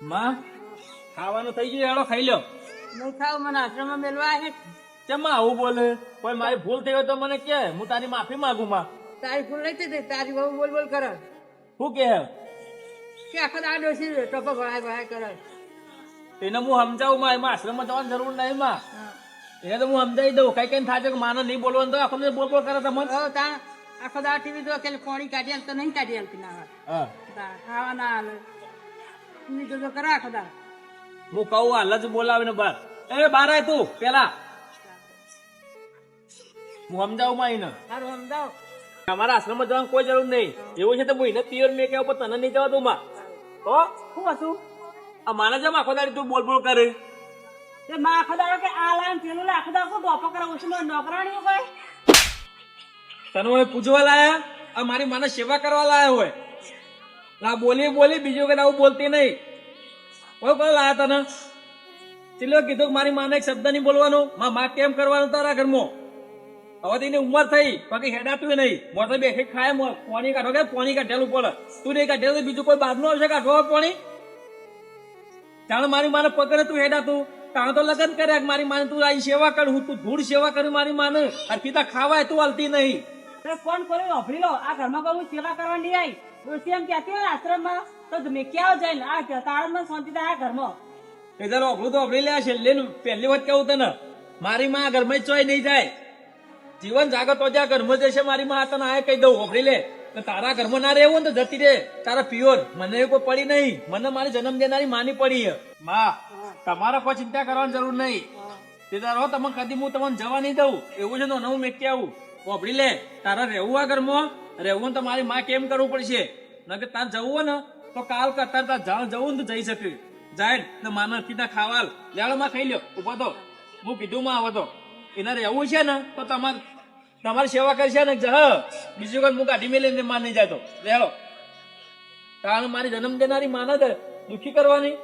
માં ખાવાનું થઈ ગયું હેડો ખાઈ લ્યો. નહીં ખાવ મને આશ્રમમાં મેળવા હે. ચમા આવું બોલે? કોઈ મારી ભૂલ થઈ હોય તો મને કે, હું તારી માફી માંગુ માં. તારી ફૂલ નહીં થઈ તારી બહુ બોલ બોલ કરે શું કે કે આખા દાડો છે ટપક વળાય વળાય કરે. એને હું સમજાવું માં, એમાં આશ્રમમાં જવાની જરૂર નહીં માં. હા. એને તો હું સમજાવી દઉં. કઈ કઈ થાય છે કે માને નહીં બોલવાનું તો આખો દિવસ બોલ બોલ કરે તમને. હવે તાણ આખો દાડો ટીવી જો કે પાણી કાઢી આલ તો નહીં કાઢી આલતી ના હા તાણ ખાવા ના હાલે ટીવી તો કરે આખો દાડો. હું કહું હાલ જ બોલાવીને બાર. એ બાર આય તું પેલા. હું સમજાવું માં એને. સારું સમજાવો. અમારા આશ્રમમાં જવાની કોઈ જરૂર નહીં. એવું છે તો હું એને પિયર મેં કહેવા તને નહીં જવા દઉં માં. તો શું હતું આ માને જેમ આખો દાડી તું બોલ બોલ કરે. તે માં આખો દાડો કે આ લાઈન પેલું લે આખો દાડો ગોપો કરે ઓછું નોકરાણીઓ કોઈ તને હવે પૂછવા લાયા? આ મારી માને સેવા કરવા લાયા હોય. લા બોલી બોલી બીજું કઈ આવું બોલતી નહીં. કોઈ કોણ લાયા તને? ચીલો કીધું કે મારી માને એક શબ્દ નહીં બોલવાનું. માં કેમ કરવાનું તારા ઘરમાં? હવે તો એની ઉંમર થઈ બાકી હેડાતું નહીં. મોટો બેઠી ખાય પાણી કાઢો કે પાણી કાઢેલું પડે. તું નહીં કાઢેલું તો બીજું કોઈ બહારનું આવશે કાઢવા પાણી? જાણે મારી માને પકડે તું હેડાતું તાણે તો લગન કરે મારી માને તું આવી સેવા કર. હું તું ધૂળ સેવા કરી મારી માને અર્પિતા ખાવાય તું હાલતી નહીં. ફોન કર્યો વાપરી લો આ ઘરમાં કોઈ સેવા કરવા નહીં આવી ડોસી એમ કહેતી હોય આશ્રમમાં તો તમે ક્યાં જઈને આ તાળમાં શાંતિ થાય આ ઘરમાં. એ તારો અભરું તો અભરી લે છેલ્લે પહેલી વખત કેવું તને મારી માં આ ઘરમાં ચોય નહીં જાય. જીવન જાગો તો જ્યાં ઘરમાં જશે મારી માં તને આ કહી દઉં અભરી લે. તો તારા ઘરમાં ના રહેવું ને તો જતી રે તારા પિયોર. મને કોઈ પડી નહીં. મને મારી જન્મ દેનારી માની પડી છે. માં તમારે કોઈ ચિંતા કરવાની જરૂર નહીં. તે તારો તમે કદી હું તમને જવા નહીં દઉં. એવું છે તો હું મેં આવું વાપરી લે. તારા રહેવું આ ઘરમાં રહેવું તો મારી માં કેમ કરવું પડશે. નકર તાર જવું હોય ને તો કાલ કરતા તાર જવું ને તો જઈ શકે. જાય ને માને સીધા ખાવાલ લેવડો માં ખાઈ લ્યો. ઉભો તો હું કીધું માં આવે તો એને રહેવું છે ને તો તમારી સેવા કરશે ને બીજું કોઈ હું કાઢી મેલે માન નહીં જાય તો લેડો. તારે મારી જન્મ દેનારી માને દુઃખી કરવાની.